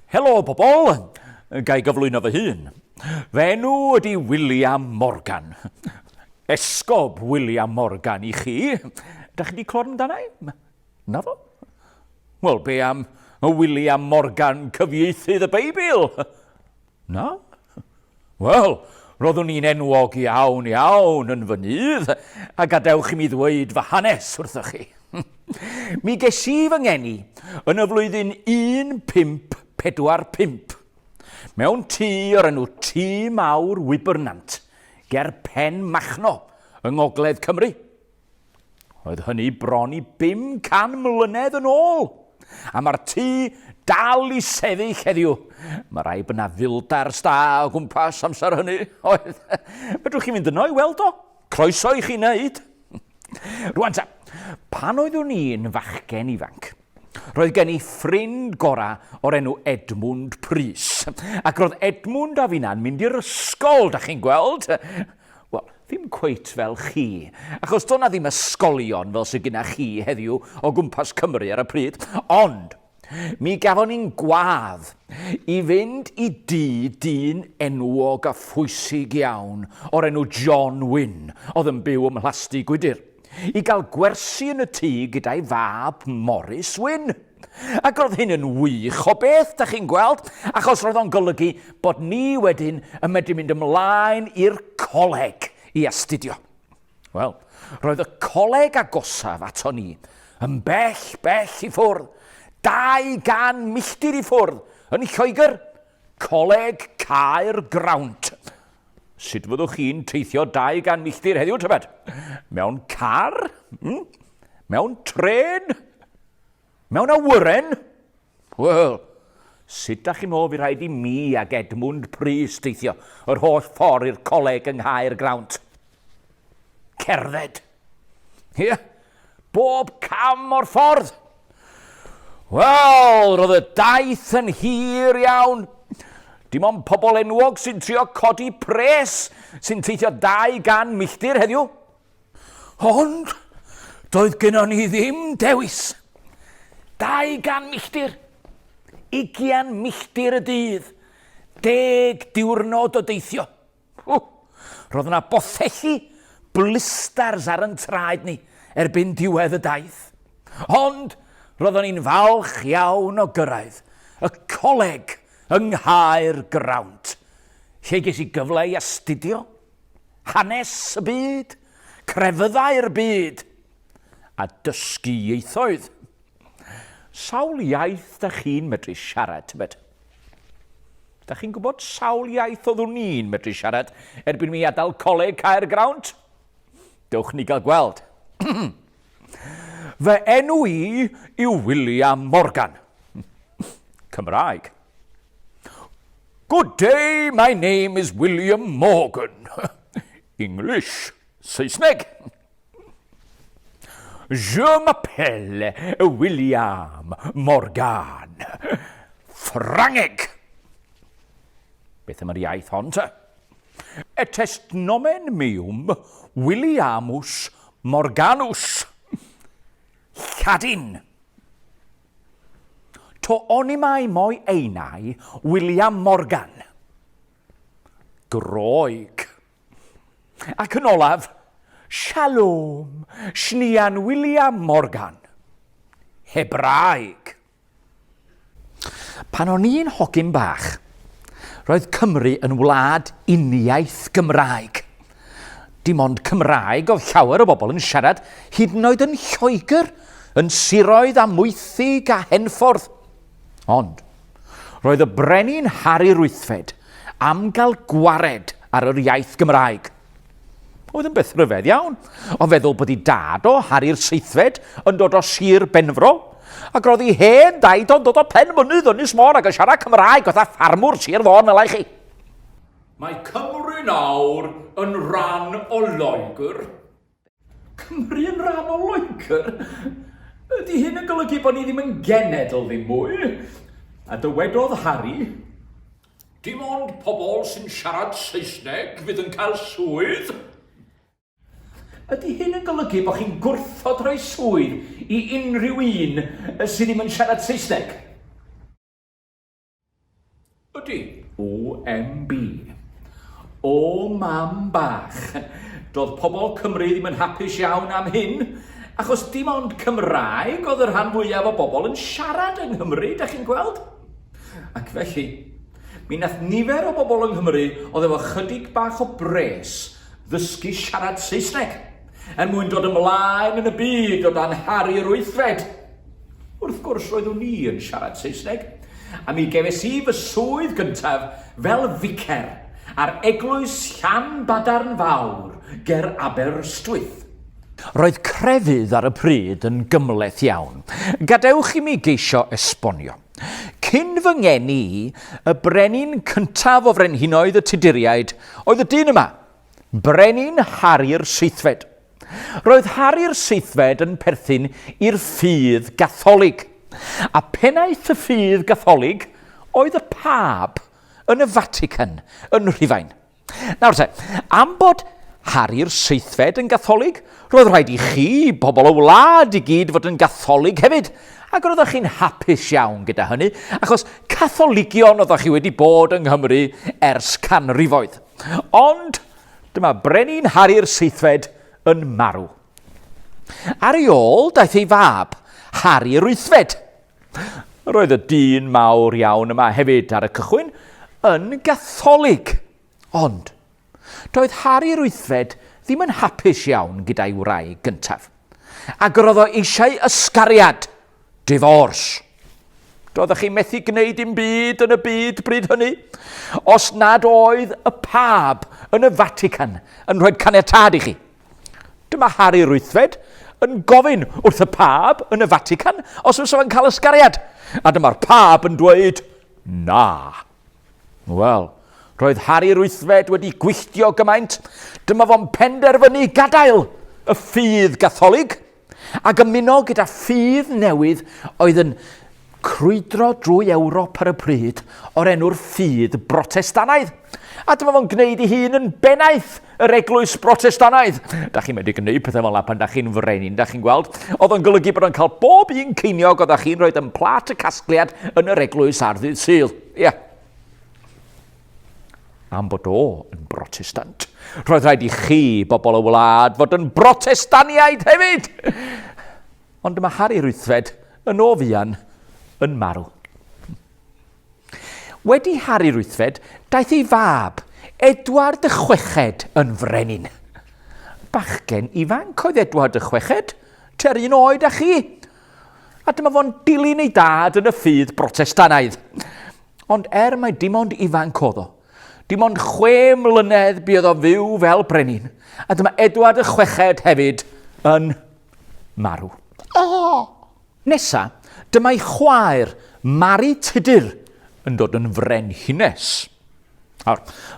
Helo bobl, gai gyflwyno fy hun. Fy enw ydy William Morgan. Esgob William Morgan i chi. Da chi wedi clod amdana i? Na fo? Wel, be am William Morgan cyfieithydd y Beibl? Na? Wel, roeddwn i'n enwog iawn yn fy nydd, a gadewch i mi ddweud fy hanes wrthoch chi. Mi ges i fy ngeni yn y flwyddyn 1545 mewn tŷ o'r enw Tŷ Mawr Wybernant ger Pen Machno yng Ngogledd Cymru. Oedd hynny bron i 500 mlynedd yn ôl, a mae'r tŷ dal i sefyll heddiw. Mae rai byna fildar sta o gwmpas amser hynny. Oedd, fedrwch chi fynd yno i weld o. Croeso i chi wneud. Rwan ta, pan oeddwn i'n fachgen ifanc, roedd gen i ffrind gora o'r enw Edmund Prys. Ac roedd Edmund a finna'n mynd i'r ysgol, da chi'n gweld? Wel, ddim cweit fel chi, achos doedd na ddim ysgolion fel sydd gyda chi heddiw o gwmpas Cymru ar y pryd, ond mi gafon ni'n gwadd i fynd i dyn enwog a phwysig iawn o'r enw John Wyn, oedd yn byw ym Mhlasty Gwydyr, i gael gwersi yn y tŷ gyda'i fab Morris Wyn. Ac roedd hyn yn wych o beth, da chi'n gweld, achos roedd o'n golygu bod ni wedyn yn medru mynd ymlaen i'r coleg i astudio. Wel, roedd y coleg agosaf ato ni yn bell i ffwrdd, 200 milltir i ffwrdd, yn Lloegr, Coleg Caergrawnt. Sut fyddwch chi'n teithio 200 milltir heddiw, tybed? Mewn car? Mewn tren? Mewn awyren? Wel, sut da chi'n meddwl fi rhaid i mi ag Edmund Prys teithio yr holl ffordd i'r coleg yng Nghaergrawnt? Cerdded. Ie, bob cam o'r ffordd. Wel, roedd y daith yn hir iawn. Dim ond pobl enwog sy'n trio codi pres sy'n teithio 200 milltir heddiw. Ond doedd gennon ni ddim dewis. 200 milltir, 20 milltir y dydd, 10 diwrnod o deithio. Roedd yna bothelli blisters ar yn traed ni erbyn diwedd y daith. Ond roeddwn ni'n falch iawn o gyrraedd y coleg yng Nghaergrawnt, lle ges i gyfle i astudio hanes y byd, crefyddau'r byd, a dysgu ieithoedd. Sawl iaith da chi'n medru siarad, tybed? Da chi'n gwybod sawl iaith oeddwn ni'n medru siarad erbyn mi adael coleg Caergrawnt? Dewch ni gael gweld. Fy enw i yw William Morgan. Cymraeg. Good day, my name is William Morgan. English, Saesneg. Je m'appelle William Morgan. Ffrangeg. Beth yma'r iaith hon ta? Et est nomen meum Williamus Morganus. Lladin. To onimai moi einau William Morgan. Groeg. Ac yn olaf, Shalom, Shnian William Morgan. Hebraeg. Pan o'n i'n hogyn bach, roedd Cymru yn wlad uniaith Gymraeg. Dim ond Cymraeg oedd llawer o bobl yn siarad, hyd yn oed yn Lloegr, yn siroedd a Mwythig a Henffordd. Ond, roedd y brenin Harri'r Wythfed am gael gwared ar yr iaith Gymraeg. Oedd yn beth rhyfedd iawn, o feddwl bod ei dad o Harri'r Seithfed yn dod o Sir Benfro, ac roedd ei hen daid o'n dod o Penmynydd Ynys Môn ac yn siarad Cymraeg oedd a ffarmwr Sir Fôn fel chi. Mae Cymru nawr yn ran o Loegr. Cymru yn ran o Loegr? Ydy hyn yn golygu bod ni ddim yn genedl ddim mwy? A dywedodd Harry, dim ond pobl sy'n siarad Saesneg fydd yn cael swydd? Ydy hyn yn golygu bod chi'n gwrthod rhoi swydd i unrhyw un sydd ddim yn siarad Saesneg? Ydy, OMB. O mam bach. Doedd pobl Cymru ddim yn hapus iawn am hyn, achos dim ond Cymraeg oedd y rhan fwyaf o bobl yn siarad yng Nghymru, da chi'n gweld? Ac felly, mi nath nifer o bobl yng Nghymru oedd efo chydig bach o bres ddysgu siarad Saesneg, mwyn dod ymlaen yn y byd o dan Harri'r Wythfed. Wrth gwrs roeddwn ni yn siarad Saesneg, a mi gefes i fy swydd gyntaf fel ficer ar eglwys Llanbadarn Fawr ger Aberystwyth. Roedd crefydd ar y pryd yn gymleth iawn. Gadewch i mi geisio esbonio. Cyn fy ngeni, y brenin cyntaf o frenhinoedd y Tuduriaid oedd y dyn yma, brenin Harri'r Seithfed. Roedd Harri'r Seithfed yn perthyn i'r ffydd Gatholig, a pennaeth y ffydd Gatholig oedd y pab yn y Vatican yn Rhufain. Nawr te, am bod Harri'r Seithfed yn Gatholig, roedd rhaid i chi, bobl o wlad i gyd, fod yn Gatholig hefyd. Ac roeddech chi'n hapus iawn gyda hynny, achos Catholigion oeddech chi wedi bod yng Nghymru ers canrifoedd. Ond dyma brenin Harri'r Seithfed yn marw. Ar ei ôl daeth ei fab, Harri'r Wythfed. Roedd y dyn mawr iawn yma hefyd ar y cychwyn yn Gatholig. Ond doedd Harri'r Wythfed ddim yn hapus iawn gyda'i wraig gyntaf. Ac roedd o eisiau ysgariad, difors. Doeddech chi'n methu gwneud dim byd yn y byd bryd hynny, os nad oedd y pab yn y Vatican yn rhoi caniatad i chi. Dyma Harri'r Wythfed yn gofyn wrth y pab yn y Vatican os fysa fo'n cael ysgariad. A dyma'r pab yn dweud, na. Wel, roedd Harri'r Wythfed wedi gwylltio gymaint, dyma fo'n penderfynu gadael y ffydd Gatholig ac ymuno gyda ffydd newydd oedd yn crwydro drwy Ewrop ar y pryd o'r enw'r ffydd Brotestanaidd. A dyma fo'n gwneud ei hun yn bennaeth yr eglwys Brotestanaidd. Da chi'n medru gwneud pethau fel yna pan da chi'n frenin, da chi'n gweld. Oedd o'n golygu bod o'n cael bob un ceiniog oedd da chi'n rhoi yn plat y casgliad yn yr eglwys ar ddydd Sul. Ia. Am bod o yn Brotestant, roedd rhaid i chi, bobl o wlad, fod yn Brotestaniaid hefyd. Ond dyma Harri'r Wythfed yn o fuan yn marw. Wedi Harri'r Wythfed, daeth ei fab, Edward y Chweched, yn frenin. Bachgen ifanc oedd Edward y Chweched, ter un oed â chi. A dyma fo'n dilyn ei dad yn y ffydd Brotestanaidd. Ond mai dim ond ifanc oedd o, dim ond 6 mlynedd bydd o fyw fel brenin. A dyma Edward y Chweched hefyd yn marw. Nesa, dyma'i chwaer, Mari Tudur, yn dod yn frenhines.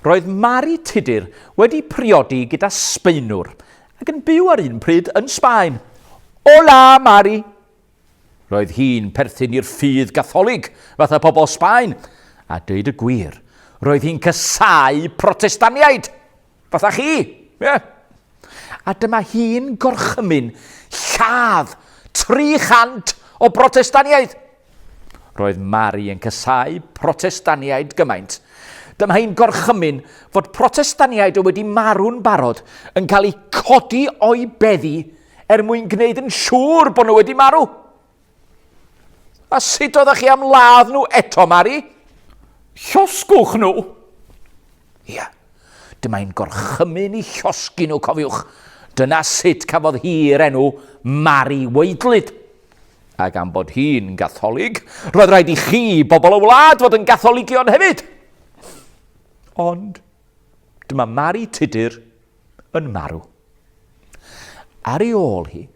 Roedd Mari Tudur wedi priodi gyda Sbaenwr ac yn byw ar un pryd yn Sbaen. Ola, Mari! Roedd hi'n perthyn i'r ffydd Gatholig, fatha pobl Sbaen. A dweud y gwir, roedd hi'n casau Protestaniaid, fatha chi. Yeah. A dyma hi'n gorchymyn lladd 300 o Protestaniaid. Roedd Mari yn casau Protestaniaid gymaint. Dyma hi'n gorchymyn fod Protestaniaid wedi marw'n barod yn cael eu codi o'i beddi mwyn gwneud yn siŵr bod nhw wedi marw. A sut oeddech chi am ladd nhw eto, Mari? Llosgwch nhw. Ia, dyma hi'n gorchymyn i llosgu nhw, cofiwch. Dyna sut cafodd hi'r enw Mari Weidlyd. Ac am bod hi'n Gatholig, roedd rhaid i chi, bobl o wlad, fod yn Gatholigion hefyd. Ond dyma Mari Tudur yn marw. Ar ei ôl hi,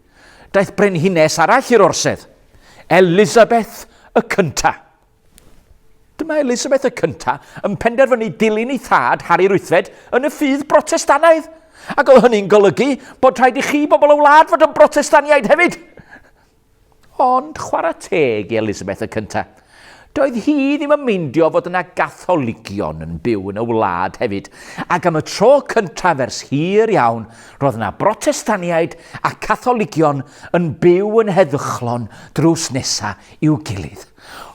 daeth brenhines arall i'r orsedd, Elizabeth y Cynta. Dyma Elizabeth y Cynta yn penderfynu dilyn ei thad Harri'r Wythfed yn y ffydd Brotestanaidd. Ac oedd hynny'n golygu bod rhaid i chi, bobl o wlad, fod yn Brotestaniaid hefyd. Ond chwarae teg i Elizabeth y Cynta. Doedd hi ddim yn meindio fod yna Gatholigion yn byw yn y wlad hefyd. Ac am y tro cyntaf ers hir iawn, roedd yna Brotestaniaid a Catholigion yn byw yn heddychlon drws nesa i'w gilydd.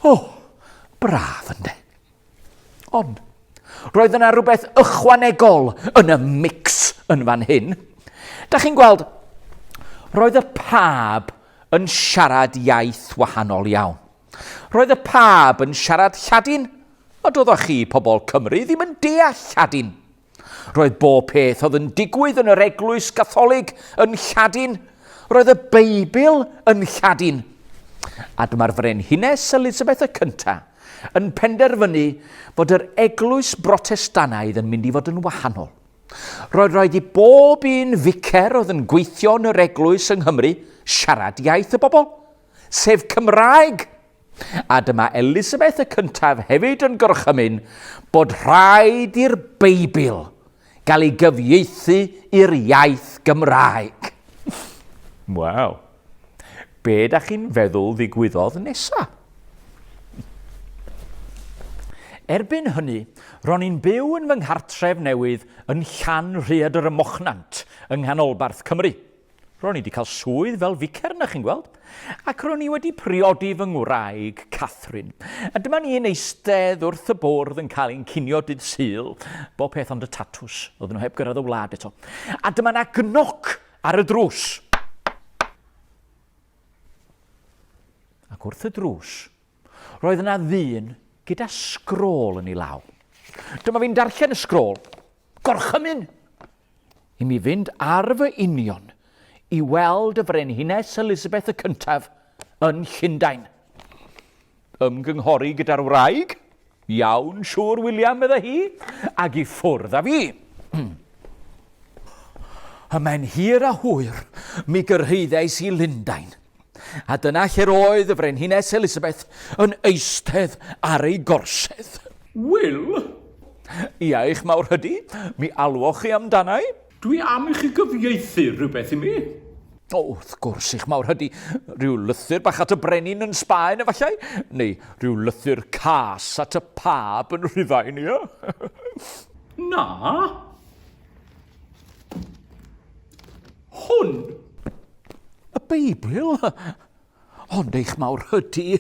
O, braf ynde. Ond, roedd yna rhywbeth ychwanegol yn y mix yn fan hyn. Da chi'n gweld, roedd y pab yn siarad iaith wahanol iawn. Roedd y pab yn siarad Lladin, a doeddech chi, pobl Cymru, ddim yn deall Lladin. Roedd bob peth oedd yn digwydd yn yr eglwys Gatholig yn Lladin. Roedd y Beibl yn Lladin. A dyma'r Frenhines Elizabeth y cyntaf yn penderfynu bod yr eglwys Brotestanaidd yn mynd i fod yn wahanol. Roedd i bob un ficer oedd yn gweithio yn yr eglwys yng Nghymru siarad iaith y bobl, sef Cymraeg. A dyma Elizabeth y cyntaf hefyd yn gorchymyn bod rhaid i'r Beibl gael ei gyfieithu i'r iaith Gymraeg. Waw. Be da chi'n feddwl ddigwyddodd nesaf? Erbyn hynny, ro'n i'n byw yn fy nghartref newydd yn Llanrhaeadr y Mochnant yng nghanolbarth Cymru. Ro'n i wedi cael swydd fel ficer, na chi'n gweld, ac ro'n i wedi priodi fy ngwraig, Catherine. A dyma ni'n eistedd wrth y bwrdd yn cael ein cinio dydd Sul, bob peth ond y tatws, oedden nhw heb gyrraedd y wlad eto. A dyma na gnoc ar y drws. Ac wrth y drws, roedd yna ddyn gyda sgrôl yn ei law. Dyma fi'n darllen y sgrôl, gorchymyn, i mi fynd ar fy union i weld y Frenhines Elizabeth y cyntaf yn Llundain. Ymgynghori gyda'r wraig, iawn siŵr William medda hi, ac i ffwrdd â fi. Yma'n hir a hwyr mi gyrhaeddais i Llundain, a dyna lle roedd y Frenhines Elizabeth yn eistedd ar ei gorsedd. Wil? Iaich mawr hydi, mi alwoch chi amdanau? Dwi am i chi gyfieithu rhywbeth i mi. O, wrth gwrs i'ch mawr hydi, rhyw lythyr bach at y brenin yn Sbaen efallai, neu rhyw lythyr cas at y pab yn Rhufainia. Na. Hwn. Y Beibl? Ond eich mawr hydi,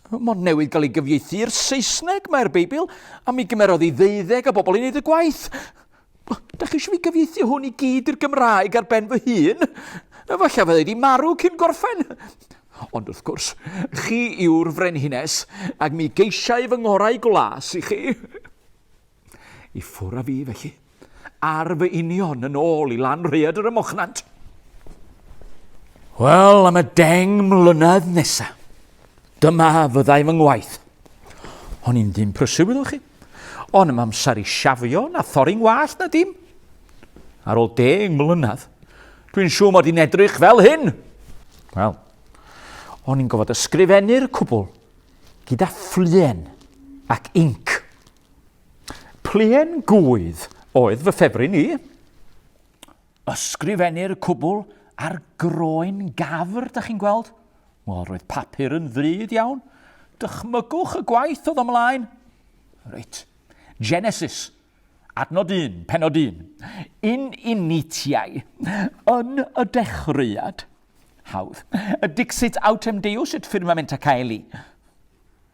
mae'n newydd gael ei gyfieithu i'r Saesneg mae'r Beibl, a mi gymerodd i 12 o bobl i wneud y gwaith. Da chi eisiau fi gyfieithu hwn i gyd i'r Gymraeg ar ben fy hun? Falle fydde wedi marw cyn gorffen. Ond wrth gwrs, chi yw'r Frenhines, ac mi geisiau fy ngorau glas i chi. I ffwr a fi felly, ar fy union yn ôl i Llanrhaeadr y Mochnant. Wel, am y 10 mlynedd nesaf, dyma fyddai fy ngwaith. O'n i'n ddim prysur wyddoch chi. Ond am amser i siafio na thorri'n wallt na dim. Ar ôl 10 mlynedd, dwi'n siŵr mod i'n edrych fel hyn. Wel, o'n i'n gofod ysgrifennu'r cwbl gyda fflien ac inc. Plien gwydd oedd fy ffefryn i. Ysgrifennu'r cwbl ar groen gafr, da chi'n gweld? Wel, roedd papur yn ddrud iawn. Dychmygwch y gwaith oedd ymlaen. Reit. Genesis, adnod 1, pennod 1. In initiae, yn y dechreuad. Hawdd. Dixit autem Deus et firmamenta caeli.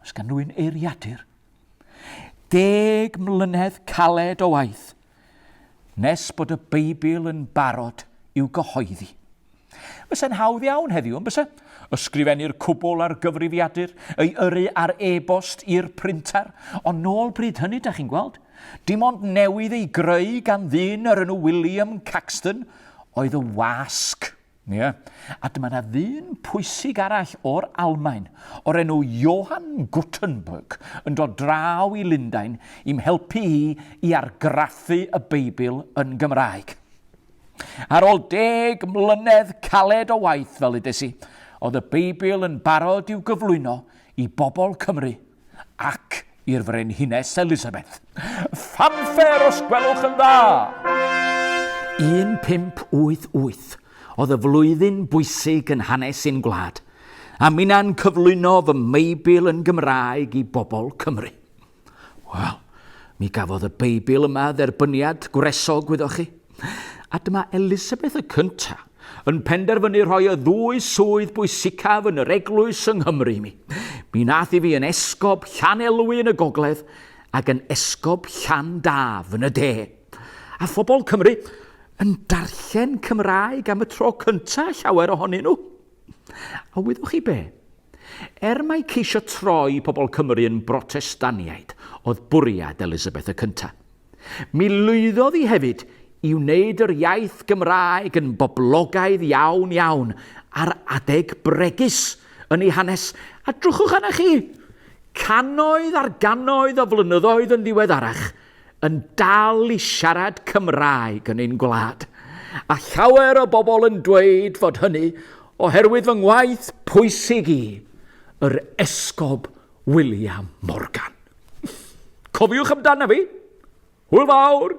Os gan rwy'n eiriadur. 10 mlynedd caled o waith, nes bod y Beibl yn barod i'w gyhoeddi. Fysa'n hawdd iawn heddiw, yn bysa? Ysgrifennu'r cwbl ar gyfrifiadur, ei yrru ar e-bost i'r printar. Ond nôl bryd hynny, da chi'n gweld, dim ond newydd ei greu gan ddyn ar enw William Caxton oedd y wasg. Yeah. A dyma na ddyn pwysig arall o'r Almaen, o'r enw Johann Gutenberg, yn dod draw i Llundain i'm helpu i argraffu y Beibl yn Gymraeg. Ar ôl 10 mlynedd caled o waith fel ydes i, oedd y Beibl yn barod i'w gyflwyno i bobl Cymru ac i'r Frenhines Elizabeth. Fanffer os gwelwch yn dda! 1588 oedd y flwyddyn bwysig yn hanes ein gwlad, a mina'n cyflwyno fy Beibl yn Gymraeg i bobl Cymru. Wel, mi gafodd y Beibl yma dderbyniad gwresog wyddoch chi. A dyma Elizabeth y cyntaf yn penderfynu rhoi y 2 swydd bwysicaf yn yr eglwys yng Nghymru mi. Mi nath i fi yn Esgob, Llanelwy yn y gogledd, ac yn esgob Llandaf yn y de. A phobl Cymru yn darllen Cymraeg am y tro cyntaf llawer ohonyn nhw. A wyddwch chi be? Mai ceisio troi pobl Cymru yn brotestaniaid oedd bwriad Elizabeth y cyntaf. Mi lwyddodd hi hefyd i wneud yr iaith Gymraeg yn boblogaidd iawn iawn ar adeg bregus yn ei hanes. A drwchwch arna chi, cannoedd ar gannoedd o flynyddoedd yn ddiweddarach yn dal i siarad Cymraeg yn ein gwlad. A llawer o bobl yn dweud fod hynny oherwydd fy ngwaith pwysig i, yr esgob William Morgan. Cofiwch amdano fi. Hwyl fawr!